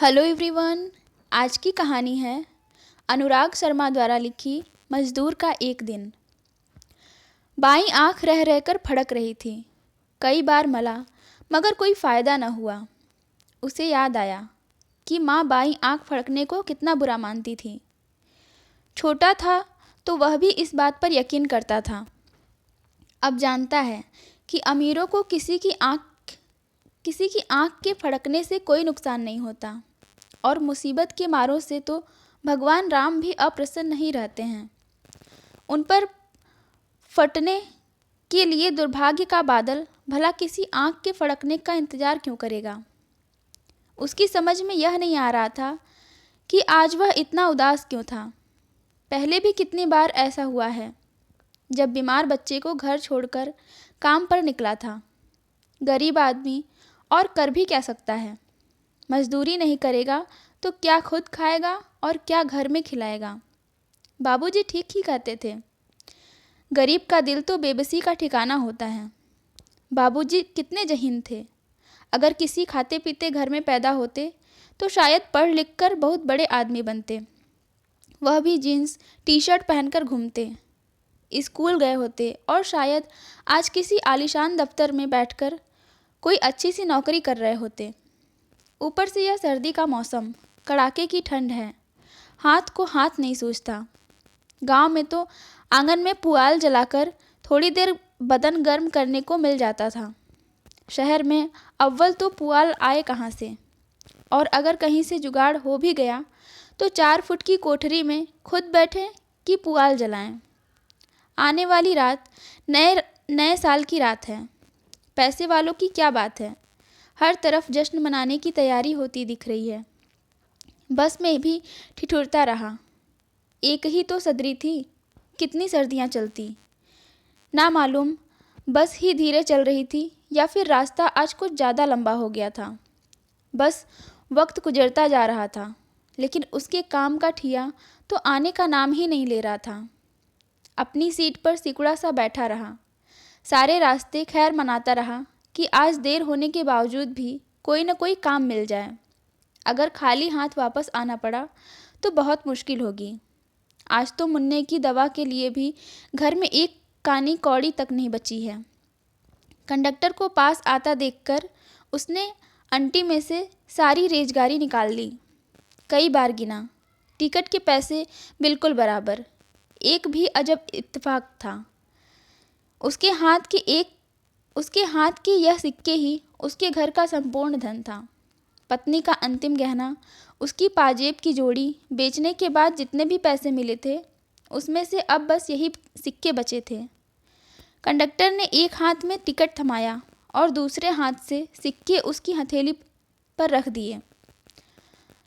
Hello everyone. आज की कहानी है अनुराग शर्मा द्वारा लिखी मजदूर का एक दिन। बाईं आंख रह रहकर फड़क रही थी। कई बार मला मगर कोई फ़ायदा न हुआ। उसे याद आया कि माँ बाईं आंख फड़कने को कितना बुरा मानती थी। छोटा था तो वह भी इस बात पर यकीन करता था। अब जानता है कि अमीरों को किसी की आंख के फड़कने से कोई नुकसान नहीं होता, और मुसीबत के मारों से तो भगवान राम भी अप्रसन्न नहीं रहते हैं। उन पर फटने के लिए दुर्भाग्य का बादल भला किसी आंख के फड़कने का इंतजार क्यों करेगा। उसकी समझ में यह नहीं आ रहा था कि आज वह इतना उदास क्यों था। पहले भी कितनी बार ऐसा हुआ है, जब बीमार बच्चे को घर छोड़कर काम पर निकला था। गरीब आदमी और कर भी क्या सकता है। मजदूरी नहीं करेगा तो क्या खुद खाएगा और क्या घर में खिलाएगा। बाबूजी ठीक ही कहते थे, गरीब का दिल तो बेबसी का ठिकाना होता है। बाबूजी कितने जहीन थे। अगर किसी खाते पीते घर में पैदा होते तो शायद पढ़ लिख कर बहुत बड़े आदमी बनते। वह भी जीन्स टी शर्ट पहनकर घूमते। स्कूल गए होते और शायद आज किसी आलीशान दफ्तर में बैठकर कोई अच्छी सी नौकरी कर रहे होते। ऊपर से यह सर्दी का मौसम, कड़ाके की ठंड है। हाथ को हाथ नहीं सूझता। गांव में तो आंगन में पुआल जलाकर थोड़ी देर बदन गर्म करने को मिल जाता था। शहर में अव्वल तो पुआल आए कहाँ से, और अगर कहीं से जुगाड़ हो भी गया तो 4 फुट की कोठरी में खुद बैठे कि पुआल जलाएं। आने वाली रात नए साल की रात है। पैसे वालों की क्या बात है। हर तरफ जश्न मनाने की तैयारी होती दिख रही है। बस में भी ठिठुरता रहा। एक ही तो सदरी थी, कितनी सर्दियां चलती ना मालूम। बस ही धीरे चल रही थी या फिर रास्ता आज कुछ ज़्यादा लंबा हो गया था। बस वक्त गुजरता जा रहा था, लेकिन उसके काम का ठिया तो आने का नाम ही नहीं ले रहा था। अपनी सीट पर सिकुड़ा सा बैठा रहा। सारे रास्ते खैर मनाता रहा कि आज देर होने के बावजूद भी कोई न कोई काम मिल जाए। अगर खाली हाथ वापस आना पड़ा तो बहुत मुश्किल होगी। आज तो मुन्ने की दवा के लिए भी घर में एक कानी कौड़ी तक नहीं बची है। कंडक्टर को पास आता देखकर उसने अंटी में से सारी रेजगारी निकाल ली। कई बार गिना, टिकट के पैसे बिल्कुल बराबर। एक भी अजब इत्तेफाक था। उसके हाथ के यह सिक्के ही उसके घर का संपूर्ण धन था। पत्नी का अंतिम गहना, उसकी पाजेब की जोड़ी बेचने के बाद जितने भी पैसे मिले थे, उसमें से अब बस यही सिक्के बचे थे। कंडक्टर ने एक हाथ में टिकट थमाया और दूसरे हाथ से सिक्के उसकी हथेली पर रख दिए।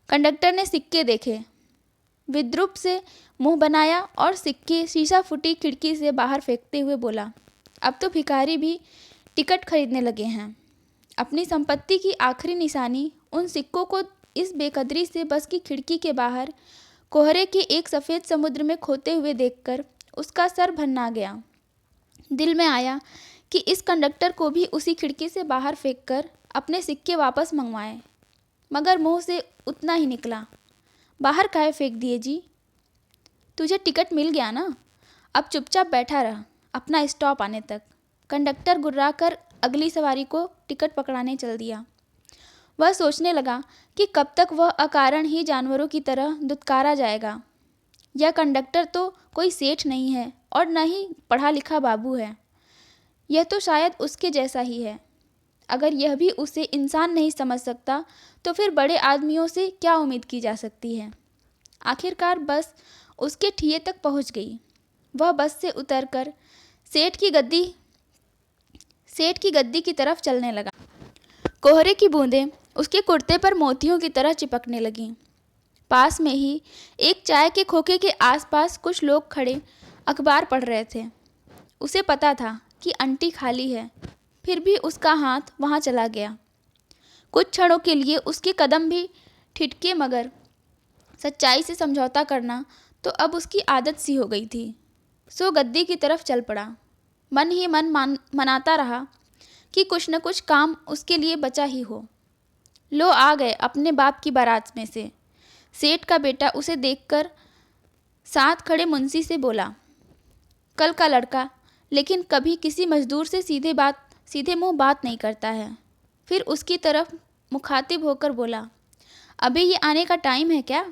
कंडक्टर ने सिक्के देखे, विद्रूप से मुंह बनाया और सिक्के शीशा फूटी खिड़की से बाहर फेंकते हुए बोला, अब तो भिखारी भी टिकट खरीदने लगे हैं। अपनी संपत्ति की आखिरी निशानी उन सिक्कों को इस बेकदरी से बस की खिड़की के बाहर कोहरे के एक सफ़ेद समुद्र में खोते हुए देखकर उसका सर भन्ना गया। दिल में आया कि इस कंडक्टर को भी उसी खिड़की से बाहर फेंककर अपने सिक्के वापस मंगवाए, मगर मुंह से उतना ही निकला, बाहर काहे फेंक दिए जी। तुझे टिकट मिल गया ना, अब चुपचाप बैठा रह अपना स्टॉप आने तक। कंडक्टर गुर्रा कर अगली सवारी को टिकट पकड़ाने चल दिया। वह सोचने लगा कि कब तक वह अकारण ही जानवरों की तरह दुत्कारा जाएगा। यह कंडक्टर तो कोई सेठ नहीं है और न ही पढ़ा लिखा बाबू है। यह तो शायद उसके जैसा ही है। अगर यह भी उसे इंसान नहीं समझ सकता तो फिर बड़े आदमियों से क्या उम्मीद की जा सकती है। आखिरकार बस उसके ठिये तक पहुंच गई। वह बस से उतरकर सेठ की गद्दी की तरफ चलने लगा। कोहरे की बूंदें उसके कुर्ते पर मोतियों की तरह चिपकने लगीं। पास में ही एक चाय के खोखे के आसपास कुछ लोग खड़े अखबार पढ़ रहे थे। उसे पता था कि अंटी खाली है, फिर भी उसका हाथ वहां चला गया। कुछ क्षणों के लिए उसके कदम भी ठिठके, मगर सच्चाई से समझौता करना तो अब उसकी आदत सी हो गई थी। सो गद्दी की तरफ चल पड़ा। मन ही मन मनाता रहा कि कुछ न कुछ काम उसके लिए बचा ही हो। लो आ गए अपने बाप की बारात में से। सेठ का बेटा उसे देखकर साथ खड़े मुंशी से बोला, कल का लड़का, लेकिन कभी किसी मजदूर से सीधे मुंह बात नहीं करता है। फिर उसकी तरफ मुखातिब होकर बोला, अभी ये आने का टाइम है क्या?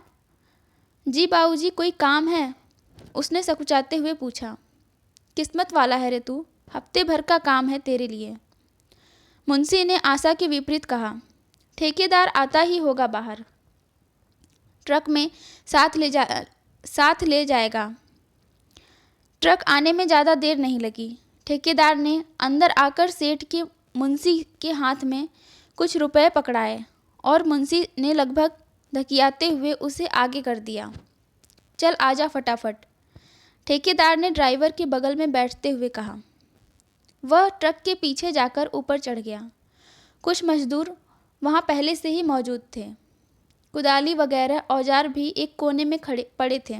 जी बाबूजी, कोई काम है? उसने सकुचाते हुए पूछा। किस्मत वाला है रे तू, हफ्ते भर का काम है तेरे लिए। मुंशी ने आशा के विपरीत कहा, ठेकेदार आता ही होगा बाहर, ट्रक में साथ ले जाएगा। ट्रक आने में ज़्यादा देर नहीं लगी। ठेकेदार ने अंदर आकर सेठ के मुंशी के हाथ में कुछ रुपए पकड़ाए और मुंशी ने लगभग धकियाते हुए उसे आगे कर दिया। चल आजा फटाफट, ठेकेदार ने ड्राइवर के बगल में बैठते हुए कहा। वह ट्रक के पीछे जाकर ऊपर चढ़ गया। कुछ मजदूर वहाँ पहले से ही मौजूद थे। कुदाली वगैरह औजार भी एक कोने में खड़े पड़े थे।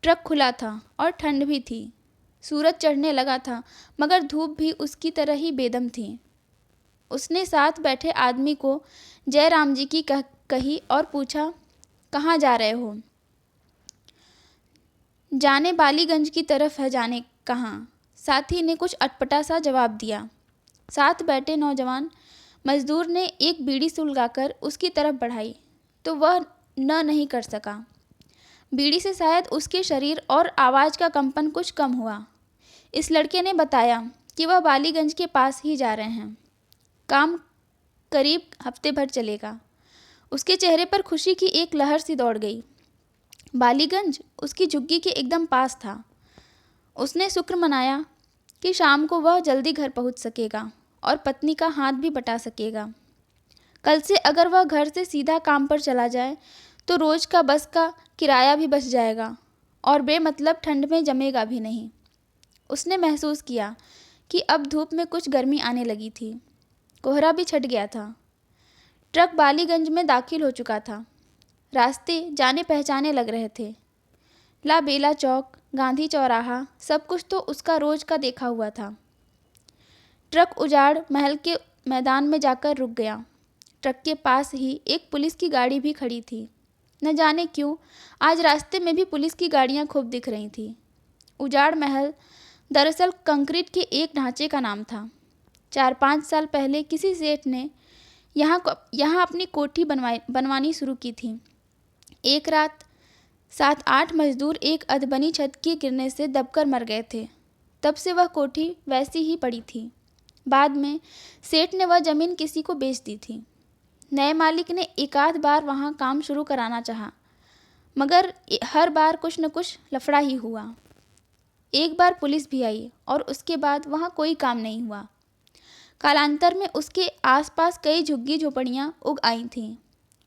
ट्रक खुला था और ठंड भी थी। सूरज चढ़ने लगा था, मगर धूप भी उसकी तरह ही बेदम थी। उसने साथ बैठे आदमी को जयराम जी की कही और पूछा, कहाँ जा रहे हो? जाने बालीगंज की तरफ है। जाने कहाँ? साथी ने कुछ अटपटा सा जवाब दिया। साथ बैठे नौजवान मजदूर ने एक बीड़ी सुलगाकर उसकी तरफ बढ़ाई तो वह नहीं कर सका। बीड़ी से शायद उसके शरीर और आवाज़ का कंपन कुछ कम हुआ। इस लड़के ने बताया कि वह बालीगंज के पास ही जा रहे हैं। काम करीब हफ्ते भर चलेगा। उसके चेहरे पर खुशी की एक लहर सी दौड़ गई। बालीगंज उसकी झुग्गी के एकदम पास था। उसने शुक्र मनाया कि शाम को वह जल्दी घर पहुंच सकेगा और पत्नी का हाथ भी बटा सकेगा। कल से अगर वह घर से सीधा काम पर चला जाए तो रोज का बस का किराया भी बच जाएगा और बेमतलब ठंड में जमेगा भी नहीं। उसने महसूस किया कि अब धूप में कुछ गर्मी आने लगी थी। कोहरा भी छट गया था। ट्रक बालीगंज में दाखिल हो चुका था। रास्ते जाने पहचाने लग रहे थे। ला बेला चौक, गांधी चौराहा, सब कुछ तो उसका रोज का देखा हुआ था। ट्रक उजाड़ महल के मैदान में जाकर रुक गया। ट्रक के पास ही एक पुलिस की गाड़ी भी खड़ी थी। न जाने क्यों आज रास्ते में भी पुलिस की गाड़ियां खूब दिख रही थीं। उजाड़ महल दरअसल कंक्रीट के एक ढांचे का नाम था। 4-5 साल पहले किसी सेठ ने यहाँ अपनी कोठी बनवानी शुरू की थी। एक रात 7-8 मजदूर एक अधबनी छत के गिरने से दबकर मर गए थे। तब से वह कोठी वैसी ही पड़ी थी। बाद में सेठ ने वह जमीन किसी को बेच दी थी। नए मालिक ने एकाध बार वहाँ काम शुरू कराना चाहा, मगर हर बार कुछ न कुछ लफड़ा ही हुआ। एक बार पुलिस भी आई और उसके बाद वहाँ कोई काम नहीं हुआ। कालांतर में उसके आसपास कई झुग्गी झोपड़ियाँ उग आई थीं।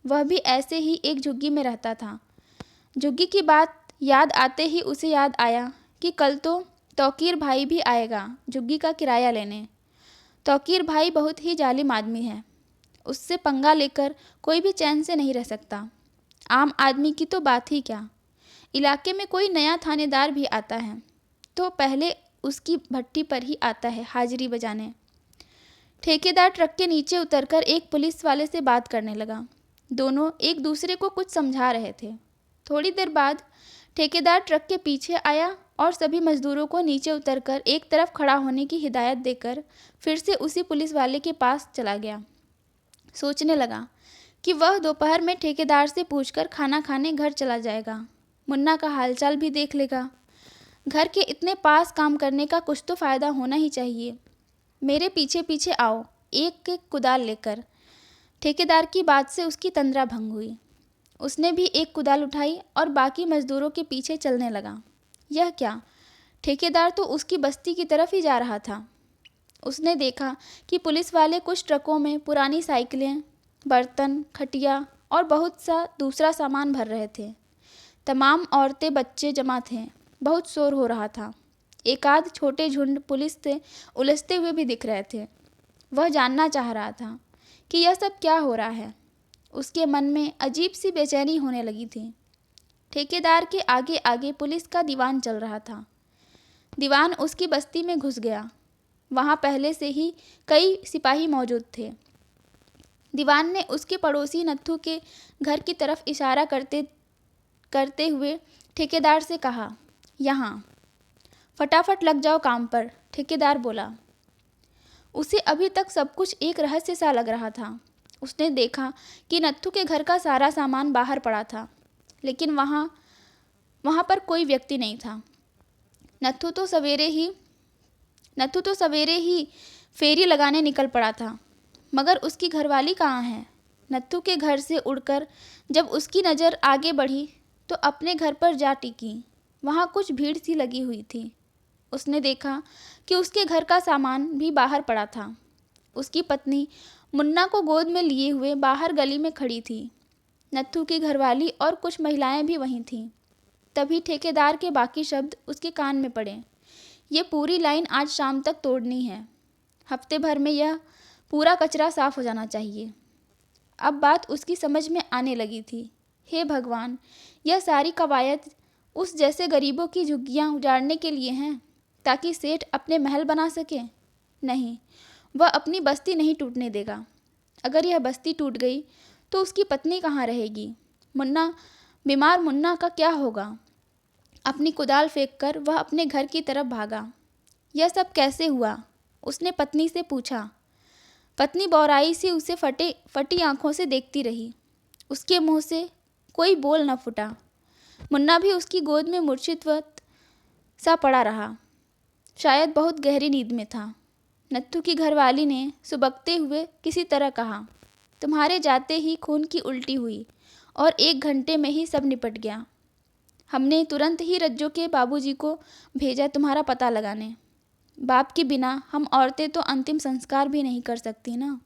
वह भी ऐसे ही एक झुग्गी में रहता था। झुग्गी की बात याद आते ही उसे याद आया कि कल तो तौकीर भाई भी आएगा झुग्गी का किराया लेने। तौकीर भाई बहुत ही जालिम आदमी है। उससे पंगा लेकर कोई भी चैन से नहीं रह सकता। आम आदमी की तो बात ही क्या, इलाके में कोई नया थानेदार भी आता है तो पहले उसकी भट्टी पर ही आता है हाजिरी बजाने। ठेकेदार ट्रक के नीचे उतरकर एक पुलिस वाले से बात करने लगा। दोनों एक दूसरे को कुछ समझा रहे थे। थोड़ी देर बाद ठेकेदार ट्रक के पीछे आया और सभी मजदूरों को नीचे उतरकर एक तरफ खड़ा होने की हिदायत देकर फिर से उसी पुलिस वाले के पास चला गया। सोचने लगा कि वह दोपहर में ठेकेदार से पूछकर खाना खाने घर चला जाएगा। मुन्ना का हालचाल भी देख लेगा। घर के इतने पास काम करने का कुछ तो फ़ायदा होना ही चाहिए। मेरे पीछे पीछे आओ, एक एक कुदाल लेकर। ठेकेदार की बात से उसकी तंद्रा भंग हुई। उसने भी एक कुदाल उठाई और बाकी मजदूरों के पीछे चलने लगा। यह क्या, ठेकेदार तो उसकी बस्ती की तरफ ही जा रहा था। उसने देखा कि पुलिस वाले कुछ ट्रकों में पुरानी साइकिलें, बर्तन, खटिया और बहुत सा दूसरा सामान भर रहे थे। तमाम औरतें बच्चे जमा थे। बहुत शोर हो रहा था। एकाध छोटे झुंड पुलिस से उलझते हुए भी दिख रहे थे। वह जानना चाह रहा था कि यह सब क्या हो रहा है। उसके मन में अजीब सी बेचैनी होने लगी थी। ठेकेदार के आगे आगे पुलिस का दीवान चल रहा था। दीवान उसकी बस्ती में घुस गया। वहाँ पहले से ही कई सिपाही मौजूद थे। दीवान ने उसके पड़ोसी नत्थू के घर की तरफ इशारा करते करते हुए ठेकेदार से कहा, यहाँ। फटाफट लग जाओ काम पर, ठेकेदार बोला। उसे अभी तक सब कुछ एक रहस्य सा लग रहा था। उसने देखा कि नत्थू के घर का सारा सामान बाहर पड़ा था, लेकिन वहाँ पर कोई व्यक्ति नहीं था। नत्थू तो सवेरे ही फेरी लगाने निकल पड़ा था, मगर उसकी घरवाली कहाँ है? नत्थू के घर से उड़कर जब उसकी नज़र आगे बढ़ी तो अपने घर पर जा टिकी। वहाँ कुछ भीड़ सी लगी हुई थी। उसने देखा कि उसके घर का सामान भी बाहर पड़ा था। उसकी पत्नी मुन्ना को गोद में लिए हुए बाहर गली में खड़ी थी। नत्थू की घरवाली और कुछ महिलाएं भी वहीं थीं। तभी ठेकेदार के बाकी शब्द उसके कान में पड़े। ये पूरी लाइन आज शाम तक तोड़नी है। हफ्ते भर में यह पूरा कचरा साफ हो जाना चाहिए। अब बात उसकी समझ में आने लगी थी। हे भगवान, यह सारी कवायद उस जैसे गरीबों की झुग्गियां उजाड़ने के लिए हैं, ताकि सेठ अपने महल बना सके? नहीं, वह अपनी बस्ती नहीं टूटने देगा। अगर यह बस्ती टूट गई तो उसकी पत्नी कहाँ रहेगी? बीमार मुन्ना का क्या होगा? अपनी कुदाल फेंककर वह अपने घर की तरफ भागा। यह सब कैसे हुआ? उसने पत्नी से पूछा। पत्नी बौराई सी उसे फटी आंखों से देखती रही। उसके मुंह से कोई बोल न फूटा। मुन्ना भी उसकी गोद में मूर्छितवत सा पड़ा रहा, शायद बहुत गहरी नींद में था। नत्थू की घरवाली ने सुबकते हुए किसी तरह कहा, तुम्हारे जाते ही खून की उल्टी हुई और 1 घंटे में ही सब निपट गया। हमने तुरंत ही रज्जो के बाबूजी को भेजा तुम्हारा पता लगाने। बाप के बिना हम औरतें तो अंतिम संस्कार भी नहीं कर सकती ना।